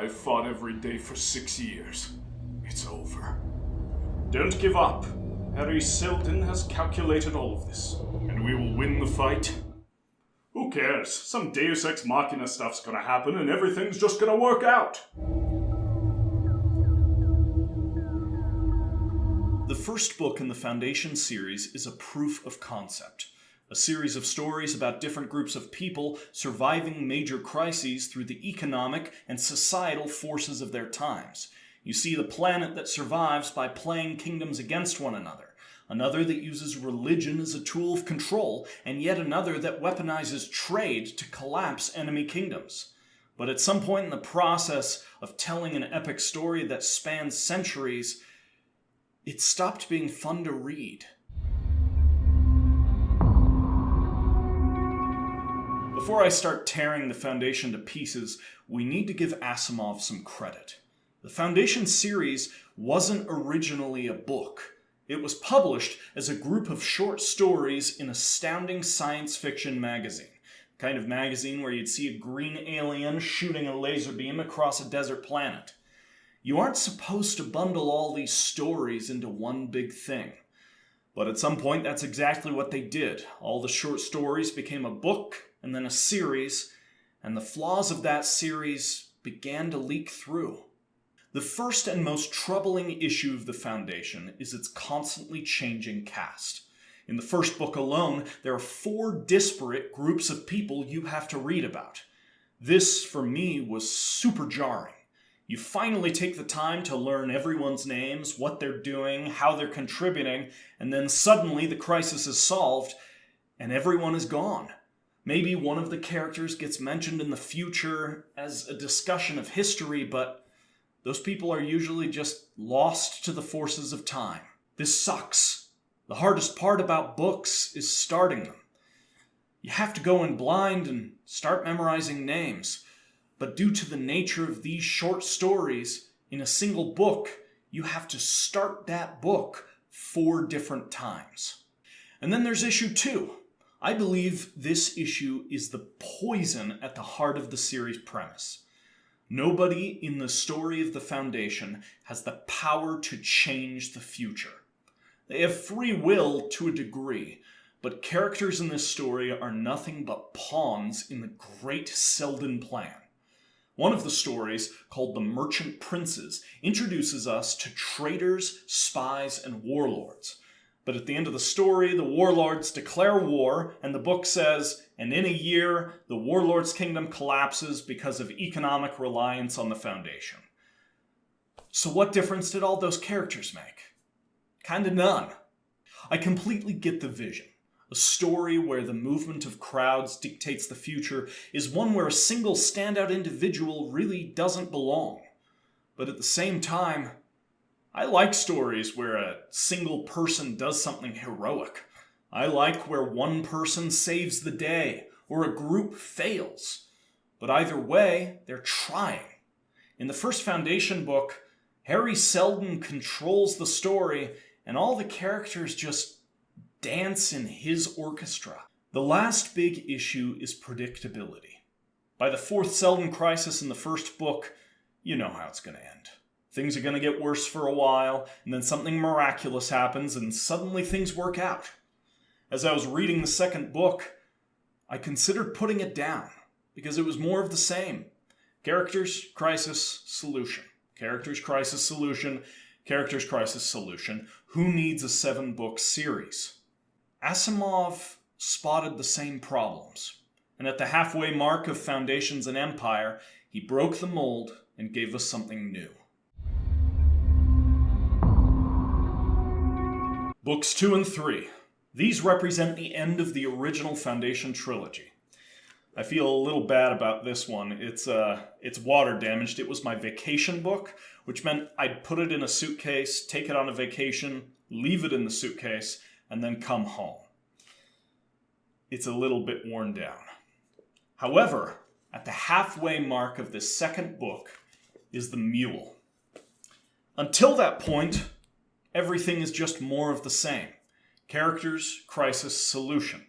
I fought every day for 6 years. It's over. Don't give up. Harry Seldon has calculated all of this, and we will win the fight. Who cares? Some Deus Ex Machina stuff's gonna happen and everything's just gonna work out. The first book in the Foundation series is a proof of concept. A series of stories about different groups of people surviving major crises through the economic and societal forces of their times. You see the planet that survives by playing kingdoms against one another, another that uses religion as a tool of control, and yet another that weaponizes trade to collapse enemy kingdoms. But at some point in the process of telling an epic story that spans centuries, it stopped being fun to read. Before I start tearing the Foundation to pieces, we need to give Asimov some credit. The Foundation series wasn't originally a book. It was published as a group of short stories in Astounding Science Fiction magazine, the kind of magazine where you'd see a green alien shooting a laser beam across a desert planet. You aren't supposed to bundle all these stories into one big thing. But at some point, that's exactly what they did. All the short stories became a book, and then a series, and the flaws of that series began to leak through. The first and most troubling issue of the Foundation is its constantly changing cast. In the first book alone, there are 4 disparate groups of people you have to read about. This, for me, was super jarring. You finally take the time to learn everyone's names, what they're doing, how they're contributing, and then suddenly the crisis is solved, and everyone is gone. Maybe one of the characters gets mentioned in the future as a discussion of history, but those people are usually just lost to the forces of time. This sucks. The hardest part about books is starting them. You have to go in blind and start memorizing names. But due to the nature of these short stories, in a single book, you have to start that book 4 different times. And then there's issue 2. I believe this issue is the poison at the heart of the series premise. Nobody in the story of the Foundation has the power to change the future. They have free will to a degree, but characters in this story are nothing but pawns in the great Seldon plan. One of the stories, called The Merchant Princes, introduces us to traitors, spies, and warlords. But at the end of the story, the warlords declare war, and the book says, and in a year, the warlord's kingdom collapses because of economic reliance on the Foundation. So what difference did all those characters make? Kinda none. I completely get the vision. A story where the movement of crowds dictates the future is one where a single standout individual really doesn't belong. But at the same time, I like stories where a single person does something heroic. I like where one person saves the day, or a group fails. But either way, they're trying. In the first Foundation book, Harry Seldon controls the story, and all the characters just dance in his orchestra. The last big issue is predictability. By the 4th Seldon crisis in the first book, you know how it's going to end. Things are going to get worse for a while, and then something miraculous happens, and suddenly things work out. As I was reading the second book, I considered putting it down, because it was more of the same. Characters, crisis, solution. Characters, crisis, solution. Characters, crisis, solution. Who needs a 7-book series? Asimov spotted the same problems, and at the halfway mark of Foundations and Empire, he broke the mold and gave us something new. Books 2 and 3. These represent the end of the original Foundation trilogy. I feel a little bad about this one. It's water damaged. It was my vacation book, which meant I'd put it in a suitcase, take it on a vacation, leave it in the suitcase, and then come home. It's a little bit worn down. However, at the halfway mark of this second book is the mule. Until that point, everything is just more of the same. Characters, crisis, solution.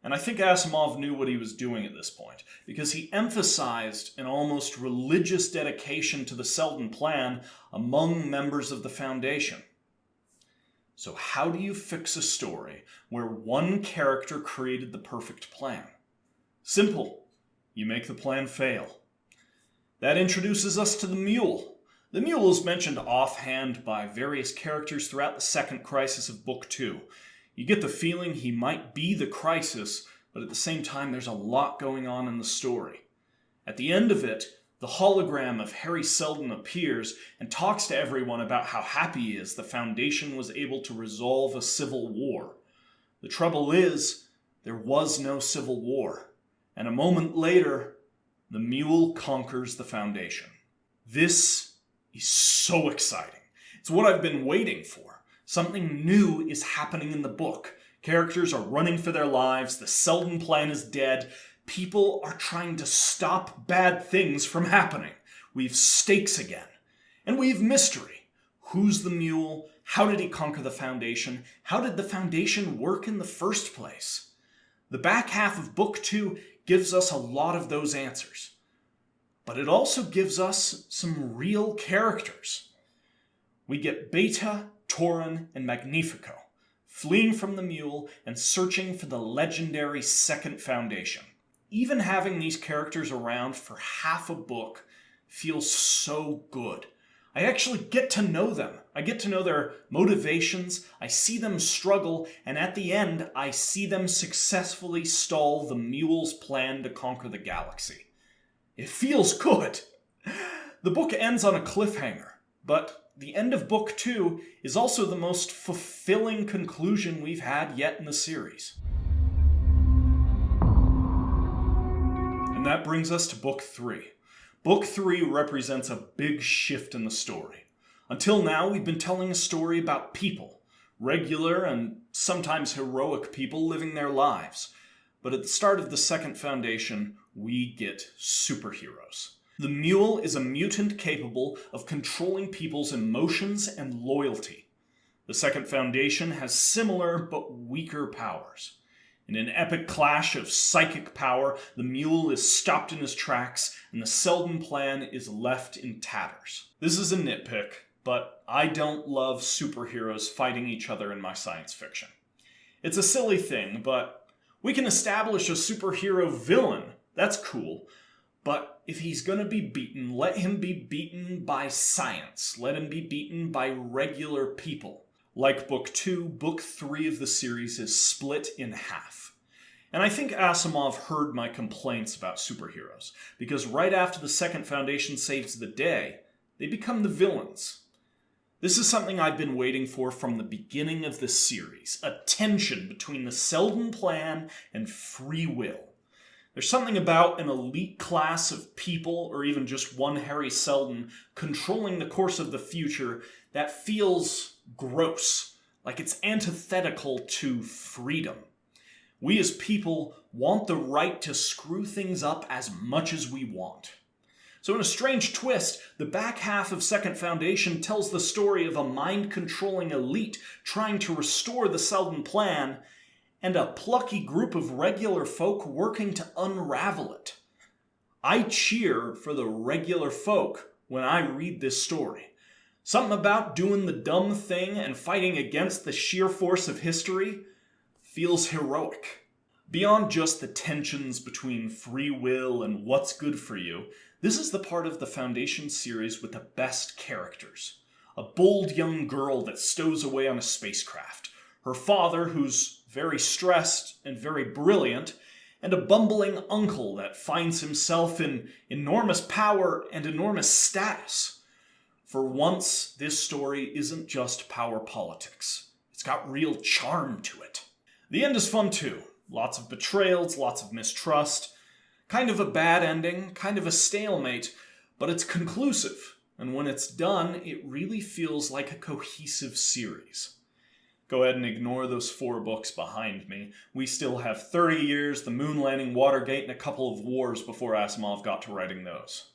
And I think Asimov knew what he was doing at this point, because he emphasized an almost religious dedication to the Selden Plan among members of the Foundation. So how do you fix a story where one character created the perfect plan? Simple. You make the plan fail. That introduces us to the Mule. The Mule is mentioned offhand by various characters throughout the second crisis of Book 2. You get the feeling he might be the crisis, but at the same time there's a lot going on in the story. At the end of it, the hologram of Harry Seldon appears and talks to everyone about how happy he is the Foundation was able to resolve a civil war. The trouble is, there was no civil war, and a moment later, the Mule conquers the Foundation. This is so exciting. It's what I've been waiting for. Something new is happening in the book. Characters are running for their lives, the Selden Plan is dead, people are trying to stop bad things from happening. We've stakes again. And we've mystery. Who's the Mule? How did he conquer the Foundation? How did the Foundation work in the first place? The back half of Book 2 gives us a lot of those answers. But it also gives us some real characters. We get Beta, Torin, and Magnifico, fleeing from the Mule and searching for the legendary Second Foundation. Even having these characters around for half a book feels so good. I actually get to know them. I get to know their motivations, I see them struggle, and at the end, I see them successfully stall the Mule's plan to conquer the galaxy. It feels good. The book ends on a cliffhanger, but the end of Book 2 is also the most fulfilling conclusion we've had yet in the series. And that brings us to Book 3. Book 3 represents a big shift in the story. Until now, we've been telling a story about people, regular and sometimes heroic people living their lives. But at the start of the Second Foundation, we get superheroes. The Mule is a mutant capable of controlling people's emotions and loyalty. The Second Foundation has similar but weaker powers. In an epic clash of psychic power, the Mule is stopped in his tracks, and the Selden Plan is left in tatters. This is a nitpick, but I don't love superheroes fighting each other in my science fiction. It's a silly thing, but we can establish a superhero villain. That's cool. But if he's gonna be beaten, let him be beaten by science. Let him be beaten by regular people. Like Book 2, Book 3 of the series is split in half. And I think Asimov heard my complaints about superheroes, because right after the Second Foundation saves the day, they become the villains. This is something I've been waiting for from the beginning of the series, a tension between the Selden Plan and free will. There's something about an elite class of people, or even just one Harry Seldon, controlling the course of the future that feels gross, like it's antithetical to freedom. We as people want the right to screw things up as much as we want. So in a strange twist, the back half of Second Foundation tells the story of a mind-controlling elite trying to restore the Selden Plan, and a plucky group of regular folk working to unravel it. I cheer for the regular folk when I read this story. Something about doing the dumb thing and fighting against the sheer force of history feels heroic. Beyond just the tensions between free will and what's good for you, this is the part of the Foundation series with the best characters. A bold young girl that stows away on a spacecraft. Her father, who's very stressed and very brilliant, and a bumbling uncle that finds himself in enormous power and enormous status. For once, this story isn't just power politics. It's got real charm to it. The end is fun too. Lots of betrayals, lots of mistrust. Kind of a bad ending, kind of a stalemate, but it's conclusive. And when it's done, it really feels like a cohesive series. Go ahead and ignore those 4 books behind me. We still have 30 years, the moon landing, Watergate, and a couple of wars before Asimov got to writing those.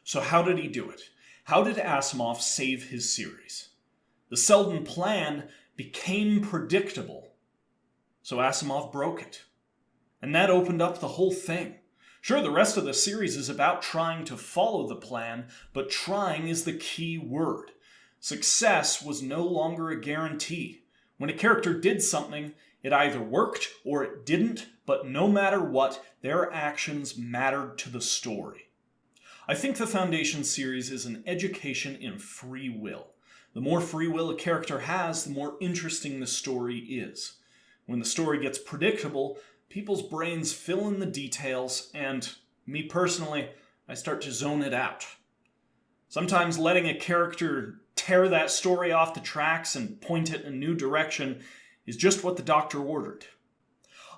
So how did he do it? How did Asimov save his series? The Selden Plan became predictable. So Asimov broke it. And that opened up the whole thing. Sure, the rest of the series is about trying to follow the plan, but trying is the key word. Success was no longer a guarantee. When a character did something, it either worked or it didn't, but no matter what, their actions mattered to the story. I think the Foundation series is an education in free will. The more free will a character has, the more interesting the story is. When the story gets predictable, people's brains fill in the details, and me personally, I start to zone it out. Sometimes letting a character tear that story off the tracks and point it in a new direction is just what the doctor ordered.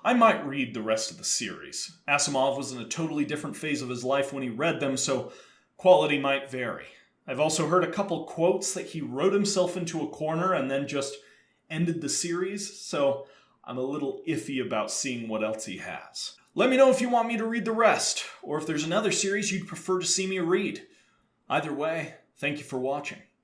I might read the rest of the series. Asimov was in a totally different phase of his life when he read them, so quality might vary. I've also heard a couple quotes that he wrote himself into a corner and then just ended the series, so I'm a little iffy about seeing what else he has. Let me know if you want me to read the rest, or if there's another series you'd prefer to see me read. Either way, thank you for watching.